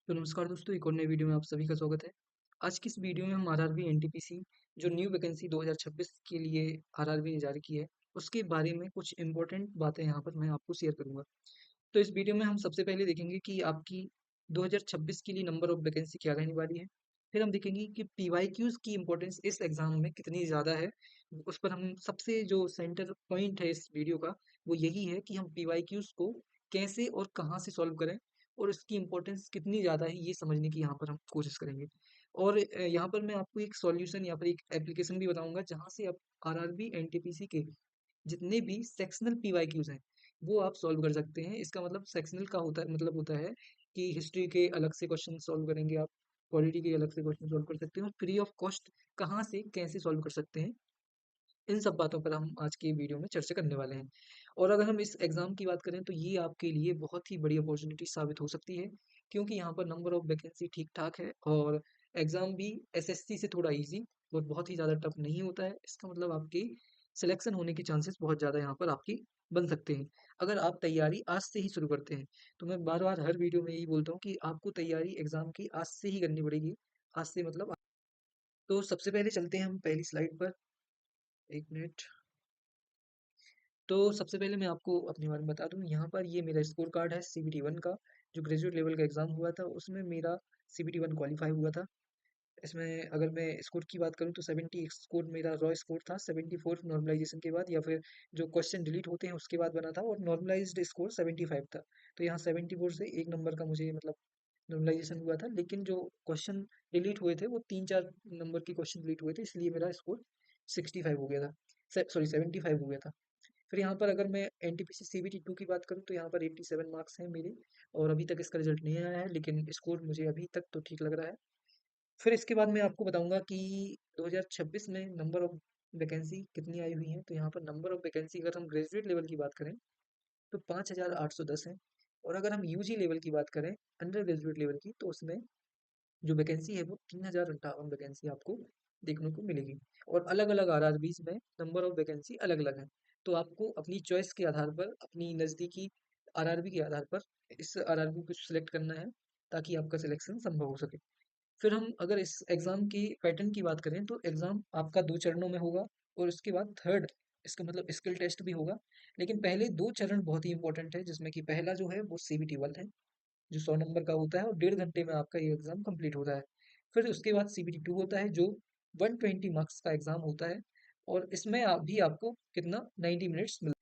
तो नमस्कार दोस्तों, एक और नई वीडियो में आप सभी का स्वागत है। आज की इस वीडियो में हम आरआरबी एनटीपीसी जो न्यू वैकेंसी 2026 के लिए आरआरबी ने जारी की है, उसके बारे में कुछ इम्पोर्टेंट बातें यहाँ पर मैं आपको शेयर करूँगा। तो इस वीडियो में हम सबसे पहले देखेंगे कि आपकी 2026 के लिए नंबर ऑफ वैकेंसी क्या रहने वाली है। फिर हम देखेंगे कि पीवाईक्यूज़ की इम्पोर्टेंस इस एग्ज़ाम में कितनी ज़्यादा है। उस पर हम सबसे जो सेंटर पॉइंट है इस वीडियो का, वो यही है कि हम पीवाईक्यूज़ को कैसे और कहाँ से सॉल्व करें और इसकी इम्पोर्टेंस कितनी ज़्यादा है, ये समझने की यहाँ पर हम कोशिश करेंगे। और यहाँ पर मैं आपको एक सॉल्यूशन या फिर एक एप्लीकेशन भी बताऊँगा, जहाँ से आप आरआरबी एनटीपीसी के जितने भी सेक्शनल पीवाईक्यूज़ हैं, वो आप सॉल्व कर सकते हैं। इसका मतलब सेक्शनल का होता है कि हिस्ट्री के अलग से क्वेश्चन सॉल्व करेंगे आप, पॉलिटी के अलग से क्वेश्चन सॉल्व कर सकते हैं और फ्री ऑफ कॉस्ट कहाँ से, कैसे सॉल्व कर सकते हैं, इन सब बातों पर हम आज की वीडियो में चर्चा करने वाले हैं। और अगर हम इस एग्ज़ाम की बात करें तो ये आपके लिए बहुत ही बड़ी अपॉर्चुनिटी साबित हो सकती है, क्योंकि यहाँ पर नंबर ऑफ वैकेंसी ठीक-ठाक है और एग्ज़ाम भी एसएससी से थोड़ा ईज़ी और बहुत ही ज़्यादा टफ नहीं होता है। इसका मतलब आपकी सिलेक्शन होने के चांसेस बहुत ज़्यादा यहाँ पर आपकी बन सकते हैं, अगर आप तैयारी आज से ही शुरू करते हैं। तो मैं बार-बार हर वीडियो में यही बोलता हूँ कि आपको तैयारी एग्ज़ाम की आज से ही करनी पड़ेगी। आज से मतलब तो सबसे पहले चलते हैं हम पहली स्लाइड पर। 1 मिनट। तो सबसे पहले मैं आपको अपने बारे में बता दूँ, यहाँ पर ये मेरा स्कोर कार्ड है सीबीटी 1 का, जो ग्रेजुएट लेवल का एग्ज़ाम हुआ था, उसमें मेरा सीबीटी 1 क्वालीफाई हुआ था। इसमें अगर मैं स्कोर की बात करूँ तो 70 स्कोर मेरा रॉ स्कोर था, 74 नॉर्मलाइज़ेशन के बाद या फिर जो क्वेश्चन डिलीट होते हैं उसके बाद बना था और नॉर्मलाइज़्ड स्कोर 75 था। तो यहाँ 74 से 1 नंबर का मुझे मतलब नॉर्मलाइज़ेशन हुआ था, लेकिन जो क्वेश्चन डिलीट हुए थे वो 3-4 नंबर के क्वेश्चन डिलीट हुए थे, इसलिए मेरा स्कोर 65 हो गया था। सॉरी 75 हो गया था। फिर यहाँ पर अगर मैं एनटीपीसी सीबीटी 2 की बात करूँ तो यहाँ पर 87 मार्क्स हैं मेरे और अभी तक इसका रिजल्ट नहीं आया है, लेकिन स्कोर मुझे अभी तक तो ठीक लग रहा है। फिर इसके बाद मैं आपको बताऊंगा कि 2026 में नंबर ऑफ वैकेंसी कितनी आई हुई है। तो यहाँ पर नंबर ऑफ वैकेंसी अगर हम ग्रेजुएट लेवल की बात करें तो 5810 है और अगर हम यूजी लेवल की बात करें, अंडर ग्रेजुएट लेवल की, तो उसमें जो वैकेंसी है वो 3058 वैकेंसी आपको देखने को मिलेगी। और अलग अलग आरआरबीज में नंबर ऑफ वैकेंसी अलग अलग है, तो आपको अपनी चॉइस के आधार पर, अपनी नज़दीकी आरआरबी के आधार पर इस आरआरबी को सिलेक्ट करना है, ताकि आपका सिलेक्शन संभव हो सके। फिर हम अगर इस एग्ज़ाम की पैटर्न की बात करें तो एग्ज़ाम आपका 2 चरणों में होगा और उसके बाद थर्ड, इसका मतलब स्किल टेस्ट भी होगा। लेकिन पहले 2 चरण बहुत ही इंपॉर्टेंट है, जिसमें कि पहला जो है वो सीबीटी 1 है, जो 100 नंबर का होता है और 1.5 घंटे में आपका ये एग्ज़ाम कंप्लीट होता है। फिर उसके बाद सीबीटी 2 होता है, जो 120 मार्क्स का एग्ज़ाम होता है और इसमें भी आपको कितना 90 मिनट्स मिल।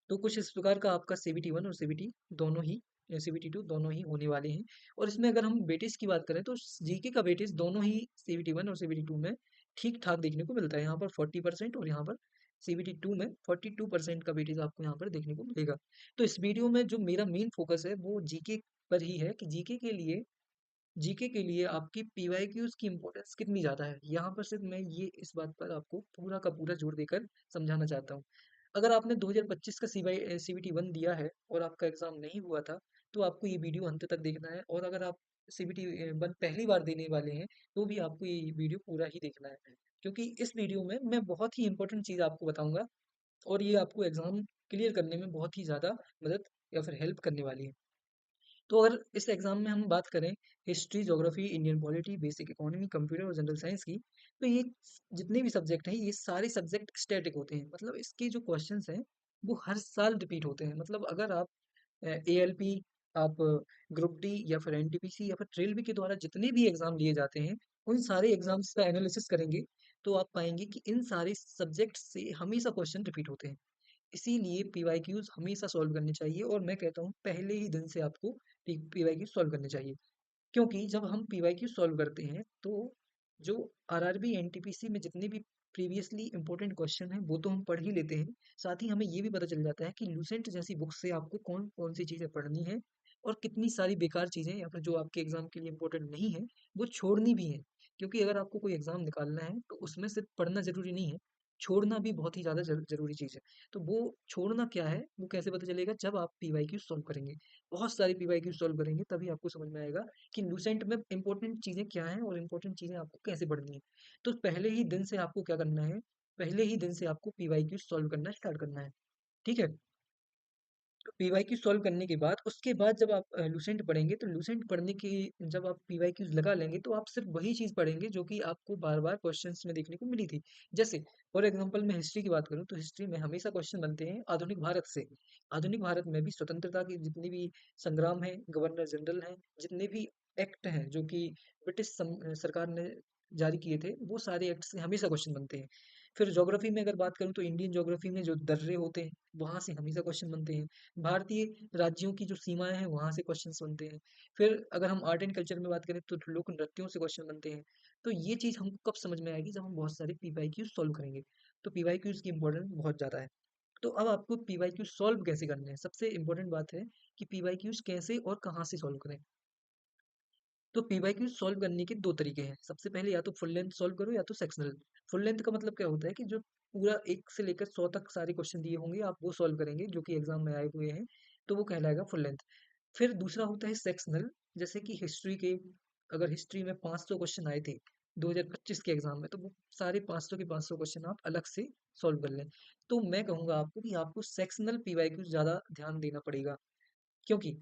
तो कुछ इस प्रकार का आपका सीबीटी 1 और सीबीटी दोनों ही, सीबीटी 2 दोनों ही होने वाले हैं। और इसमें अगर हम वेटेज की बात करें तो जीके का वेटेज दोनों ही सीबीटी 1 और सीबीटी 2 में ठीक ठाक देखने को मिलता है। यहाँ पर 40% और यहाँ पर सीबीटी 2 में 42% का वेटेज आपको यहाँ पर देखने को मिलेगा। तो इस वीडियो में जो मेरा मेन फोकस है वो जीके पर ही है, कि जीके के लिए आपकी पीवाईक्यूज की इंपॉर्टेंस कितनी ज़्यादा है। यहाँ पर सिर्फ मैं ये इस बात पर आपको पूरा का पूरा जोर देकर समझाना चाहता हूँ। अगर आपने 2025 का सीबीटी 1 दिया है और आपका एग्ज़ाम नहीं हुआ था, तो आपको ये वीडियो अंत तक देखना है। और अगर आप सीबीटी 1 पहली बार देने वाले हैं, तो भी आपको ये वीडियो पूरा ही देखना है, क्योंकि इस वीडियो में मैं बहुत ही इंपॉर्टेंट चीज़ आपको बताऊँगा और ये आपको एग्ज़ाम क्लियर करने में बहुत ही ज़्यादा मदद या फिर हेल्प करने वाली है। तो अगर इस एग्जाम में हम बात करें history, geography, Indian polity, basic economy, computer और जनरल साइंस की, तो ये जितने भी सब्जेक्ट हैं ये सारे सब्जेक्ट स्टैटिक होते हैं। मतलब इसके जो क्वेश्चंस हैं वो हर साल रिपीट होते हैं। मतलब अगर आप एएलपी, आप ग्रुप डी या फिर एनटीपीसी या फिर रेलवे के द्वारा जितने भी एग्जाम लिए जाते हैं, उन सारे एग्जाम्स का एनालिसिस करेंगे तो आप पाएंगे कि इन सारे सब्जेक्ट से हमेशा क्वेश्चन रिपीट होते हैं। इसीलिए पीवाईक्यूज हमेशा सॉल्व करने चाहिए और मैं कहता हूँ पहले ही दिन से आपको पीवाईक्यू सॉल्व करने चाहिए। क्योंकि जब हम पीवाईक्यू सॉल्व करते हैं तो जो आरआरबी एनटीपीसी में जितने भी प्रीवियसली इंपॉर्टेंट क्वेश्चन हैं वो तो हम पढ़ ही लेते हैं, साथ ही हमें ये भी पता चल जाता है कि लूसेंट जैसी बुक से आपको कौन कौन सी चीज़ें पढ़नी है और कितनी सारी बेकार चीज़ें या फिर जो आपके एग्जाम के लिए इंपॉर्टेंट नहीं है वो छोड़नी भी है। क्योंकि अगर आपको कोई एग्जाम निकालना है तो उसमें सिर्फ पढ़ना जरूरी नहीं है, छोड़ना भी बहुत ही ज़्यादा जरूरी चीज़ है। तो वो छोड़ना क्या है वो कैसे पता चलेगा, जब आप पीवाईक्यू सॉल्व करेंगे, बहुत सारी पीवाईक्यू सॉल्व करेंगे, तभी आपको समझ में आएगा कि लूसेंट में इंपॉर्टेंट चीज़ें क्या हैं और इंपॉर्टेंट चीज़ें आपको कैसे पढ़नी है। तो पहले ही दिन से आपको क्या करना है, पहले ही दिन से आपको पीवाईक्यू सॉल्व करना स्टार्ट करना है। ठीक है। तो पीवाईक्यू सॉल्व करने के बाद उसके बाद जब आप लूसेंट पढ़ेंगे तो लूसेंट पढ़ने की जब आप पीवाईक्यूज लगा लेंगे तो आप सिर्फ वही चीज़ पढ़ेंगे जो कि आपको बार बार क्वेश्चंस में देखने को मिली थी। जैसे फॉर एग्जांपल मैं हिस्ट्री की बात करूँ तो हिस्ट्री में हमेशा क्वेश्चन बनते हैं आधुनिक भारत से। आधुनिक भारत में भी स्वतंत्रता के जितने भी संग्राम हैं, गवर्नर जनरल हैं, जितने भी एक्ट हैं जो कि सरकार ने जारी किए थे, वो सारे एक्ट से हमेशा क्वेश्चन बनते हैं। फिर ज्योग्राफी में अगर बात करूँ तो इंडियन ज्योग्राफी में जो दर्रे होते हैं वहां से हमेशा क्वेश्चन बनते हैं। भारतीय राज्यों की जो सीमाएं हैं वहां से क्वेश्चंस बनते हैं। फिर अगर हम आर्ट एंड कल्चर में बात करें तो लोक नृत्यों से क्वेश्चन बनते हैं। तो ये चीज हमको कब समझ में आएगी जब हम बहुत सारे पीवाईक्यू सॉल्व करेंगे। तो पीवाईक्यूज की इंपॉर्टेंस बहुत ज्यादा है। तो अब आपको पीवाईक्यू सॉल्व कैसे करने हैं, सबसे इंपॉर्टेंट बात है कि पीवाईक्यूज कैसे और कहाँ से सॉल्व करें। तो पीवाईक्यू सॉल्व करने के दो तरीके हैं। सबसे पहले या तो फुल लेंथ सॉल्व करो या तो सेक्शनल। फुल लेंथ का मतलब क्या होता है कि जो पूरा 1 से लेकर 100 तक सारे क्वेश्चन दिए होंगे आप वो सॉल्व करेंगे जो कि एग्जाम में आए हुए हैं, तो वो कहलाएगा फुल लेंथ। फिर दूसरा होता है सेक्शनल। जैसे कि हिस्ट्री के, अगर हिस्ट्री में 500 क्वेश्चन आए थे 2025 के एग्जाम में, तो वो सारे 500 के 500 क्वेश्चन आप अलग से सॉल्व कर लें। तो मैं कहूंगा आपको कि आपको सेक्शनल पीवाईक्यू ज्यादा ध्यान देना पड़ेगा, क्योंकि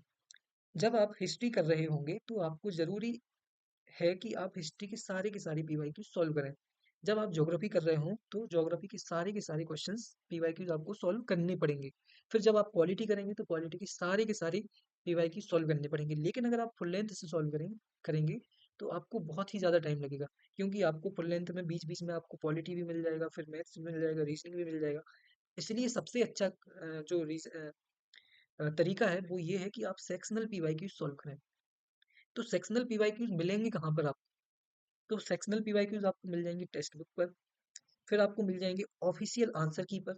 जब आप हिस्ट्री कर रहे होंगे तो आपको जरूरी है कि आप हिस्ट्री के सारे पीवाईक्यू सॉल्व करें। जब आप ज्योग्राफी कर रहे हो तो ज्योग्राफी के सारे क्वेश्चंस पीवाईक्यूज आपको सॉल्व करने पड़ेंगे। फिर जब आप पॉलिटी करेंगे तो पॉलिटी के सारे पीवाईक्यू सॉल्व करने पड़ेंगे। लेकिन अगर आप फुल लेंथ से सॉल्व करेंगे तो आपको बहुत ही ज़्यादा टाइम लगेगा, क्योंकि आपको फुल लेंथ में बीच बीच में आपको पॉलिटी भी मिल जाएगा, फिर मैथ्स भी मिल जाएगा, रीजनिंग भी मिल जाएगा। इसलिए सबसे अच्छा तरीका है वो ये है कि आप सेक्शनल पीवाईक्यू सॉल्व करें। तो सेक्शनल पीवाईक्यूज मिलेंगे कहाँ पर आपको? तो सेक्शनल पीवाईक्यूज आपको मिल जाएंगे टेक्स्ट बुक पर। फिर आपको मिल जाएंगे ऑफिशियल आंसर की पर।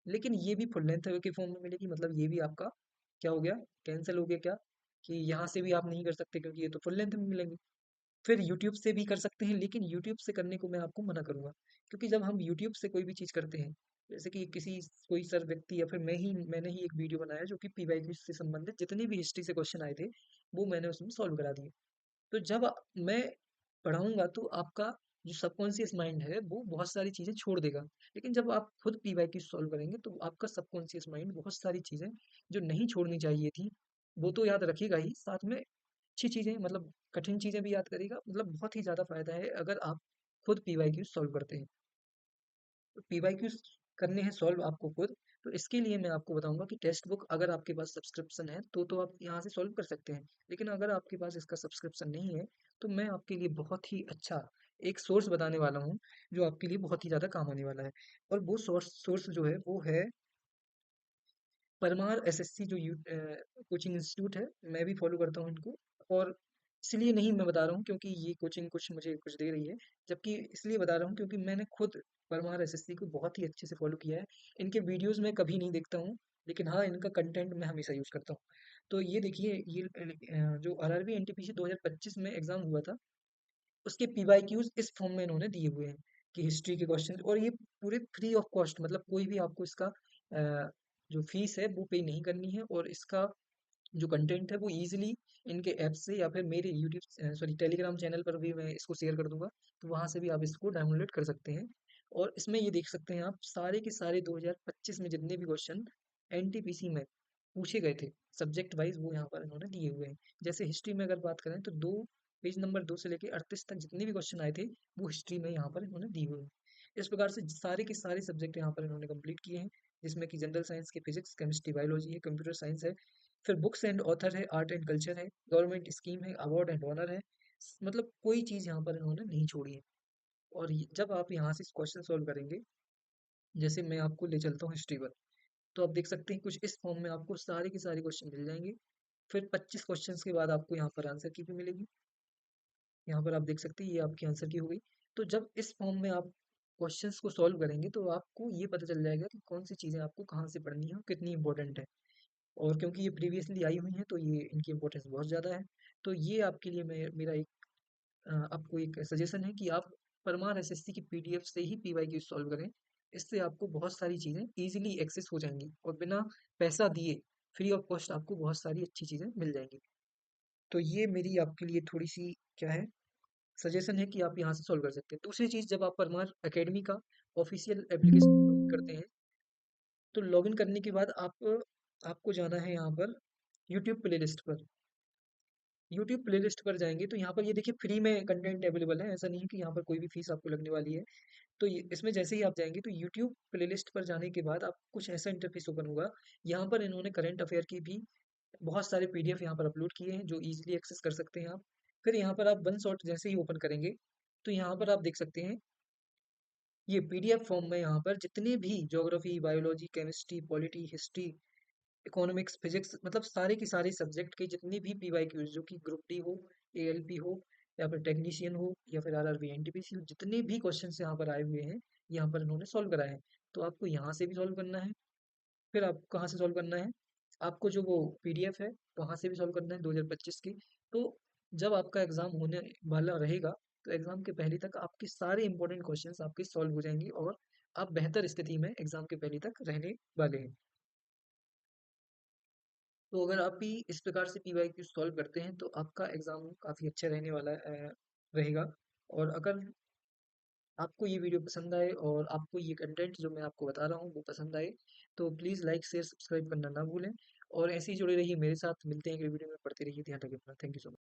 लेकिन ये भी फुल लेंथ के फॉर्म में मिलेगी, मतलब ये भी आपका क्या हो गया, कैंसिल हो गया क्या, कि यहाँ से भी आप नहीं कर सकते क्योंकि ये तो फुल लेंथ में मिलेंगे। फिर यूट्यूब से भी कर सकते हैं, लेकिन यूट्यूब से करने को मैं आपको मना करूंगा, क्योंकि जब हम यूट्यूब से कोई भी चीज़ करते हैं, जैसे कि किसी कोई सर व्यक्ति या फिर मैंने ही एक वीडियो बनाया जो कि पीवाईक्यू से संबंधित जितने भी हिस्ट्री से क्वेश्चन आए थे वो मैंने उसमें सॉल्व करा दिए। तो जब मैं पढ़ाऊँगा तो आपका जो सबकॉन्शियस माइंड है वो बहुत सारी चीज़ें छोड़ देगा। लेकिन जब आप खुद पीवाईक्यू सॉल्व करेंगे तो आपका सबकॉन्शियस माइंड बहुत सारी चीज़ें जो नहीं छोड़नी चाहिए थी, वो तो याद रखेगा ही, साथ में अच्छी चीज़ें मतलब कठिन चीज़ें भी याद करेगा। मतलब बहुत ही ज़्यादा फ़ायदा है अगर आप खुद पीवाईक्यू सॉल्व करते हैं। तो पीवाईक्यूज करने हैं सॉल्व आपको खुद, तो इसके लिए मैं आपको बताऊंगा कि टेक्स्ट बुक अगर आपके पास सब्सक्रिप्शन है तो आप यहाँ से सॉल्व कर सकते हैं। लेकिन अगर आपके पास इसका सब्सक्रिप्शन नहीं है तो मैं आपके लिए बहुत ही अच्छा एक सोर्स बताने वाला हूँ जो आपके लिए बहुत ही ज़्यादा काम आने वाला है। और वो सोर्स जो है वो है परमार एसएससी जो कोचिंग इंस्टीट्यूट है। मैं भी फॉलो करता हूँ इनको, और इसलिए नहीं मैं बता रहा हूँ क्योंकि ये कोचिंग कुछ मुझे कुछ दे रही है, जबकि इसलिए बता रहा हूँ क्योंकि मैंने खुद परमार एसएससी को बहुत ही अच्छे से फॉलो किया है। इनके वीडियोस मैं कभी नहीं देखता हूँ, लेकिन हाँ इनका कंटेंट मैं हमेशा यूज करता हूँ। तो ये देखिए, ये जो आरआरबी एनटीपीसी 2025 में एग्जाम हुआ था उसके पीवाईक्यूज इस फॉर्म में इन्होंने दिए हुए हैं कि हिस्ट्री के क्वेश्चन, और ये पूरे फ्री ऑफ कॉस्ट, मतलब कोई भी आपको इसका जो फीस है वो पे नहीं करनी है। और इसका जो कंटेंट है वो इजीली इनके ऐप से या फिर मेरे यूट्यूब सॉरी टेलीग्राम चैनल पर भी मैं इसको शेयर कर दूंगा, तो वहां से भी आप इसको डाउनलोड कर सकते हैं। और इसमें ये देख सकते हैं आप सारे के सारे 2025 में जितने भी क्वेश्चन एनटीपीसी में पूछे गए थे सब्जेक्ट वाइज वो यहाँ पर इन्होंने दिए हुए हैं। जैसे हिस्ट्री में अगर बात करें तो दो पेज नंबर 2 से लेकर 38 तक जितने भी क्वेश्चन आए थे वो हिस्ट्री में यहाँ पर इन्होंने दिए हुए हैं। इस प्रकार से सारे के सारे सब्जेक्ट यहाँ पर इन्होंने कंप्लीट किए हैं, जिसमें कि जनरल साइंस की फिजिक्स, केमिस्ट्री, बायोलॉजी है, कंप्यूटर साइंस है, फिर बुक्स एंड ऑथर है, आर्ट एंड कल्चर है, गवर्नमेंट स्कीम है, अवार्ड एंड ऑनर है। मतलब कोई चीज़ यहाँ पर इन्होंने नहीं छोड़ी है। और जब आप यहाँ से क्वेश्चन सॉल्व करेंगे, जैसे मैं आपको ले चलता हूँ हिस्ट्री पर, तो आप देख सकते हैं कुछ इस फॉर्म में आपको सारे के सारे क्वेश्चन मिल जाएंगे। फिर 25 क्वेश्चंस के बाद आपको यहाँ पर आंसर की भी मिलेगी। यहाँ पर आप देख सकते हैं ये आपकी आंसर की हो गई। तो जब इस फॉर्म में आप क्वेश्चंस को सॉल्व करेंगे तो आपको ये पता चल जाएगा कि कौन सी चीज़ें आपको कहाँ से पढ़नी है और कितनी इंपॉर्टेंट है। और क्योंकि ये प्रीवियसली आई हुई हैं तो ये इनकी इंपॉर्टेंस बहुत ज़्यादा है। तो ये आपके लिए मेरा एक आपको एक सजेशन है कि आप परमार एसएससी की पीडीएफ से ही पीवाईक्यू सॉल्व करें। इससे आपको बहुत सारी चीज़ें इजीली एक्सेस हो जाएंगी और बिना पैसा दिए फ्री ऑफ कॉस्ट आपको बहुत सारी अच्छी चीज़ें मिल जाएंगी। तो ये मेरी आपके लिए थोड़ी सी क्या है सजेशन है कि आप यहाँ से सॉल्व कर सकते हैं। दूसरी चीज़, जब आप परमार एकेडमी का ऑफिशियल एप्लीकेशन करते हैं तो लॉगिन करने के बाद आप आपको जाना है यहाँ पर यूट्यूब प्लेलिस्ट पर। यूट्यूब प्लेलिस्ट पर जाएँगे तो यहाँ पर ये देखिए फ्री में कंटेंट अवेलेबल है, ऐसा नहीं है कि यहाँ पर कोई भी फीस आपको लगने वाली है। तो ये इसमें जैसे ही आप जाएँगे तो यूट्यूब प्लेलिस्ट पर जाने के बाद आपको कुछ ऐसा इंटरफ़ेस ओपन होगा। यहाँ पर इन्होंने करंट अफ़ेयर की भी बहुत सारे पीडीएफ यहाँ पर अपलोड किए हैं जो ईज़िली एक्सेस कर सकते हैं आप। फिर यहाँ पर आप वन शॉट जैसे ही ओपन करेंगे, तो यहाँ पर आप देख सकते हैं ये पीडीएफ फॉर्म में यहाँ पर जितने भी geography, biology, chemistry, polity, history, economics, physics मतलब सारे के सारे सब्जेक्ट के जितने भी पीवाईक्यूज जो कि ग्रुप डी हो, एएलपी हो या फिर टेक्नीशियन हो या फिर आरआरबी एनटीपीसी हो, जितने भी क्वेश्चंस यहाँ पर आए हुए हैं यहाँ पर इन्होंने सॉल्व कराए हैं। तो आपको यहाँ से भी सॉल्व करना है। फिर आपको कहाँ से सॉल्व करना है, आपको जो वो पीडीएफ है वहां से भी सॉल्व करना है 2025 की। तो जब आपका एग्जाम होने वाला रहेगा तो एग्जाम के पहले तक आपके सारे इंपॉर्टेंट क्वेश्चंस आपके सॉल्व हो जाएंगे और आप बेहतर स्थिति में एग्जाम के पहले तक रहने वाले हैं। तो अगर आप भी इस प्रकार से पीवाईक्यू सॉल्व करते हैं तो आपका एग्जाम काफी अच्छा रहने वाला रहेगा। और अगर आपको ये वीडियो पसंद आए और आपको ये कंटेंट जो मैं आपको बता रहा हूँ वो पसंद आए तो प्लीज़ लाइक शेयर सब्सक्राइब करना ना भूलें। और ऐसे ही जुड़े रहिए मेरे साथ, मिलते हैं अगले वीडियो में, पढ़ते रहिए, ध्यान रखिए अपना। Thank you so much.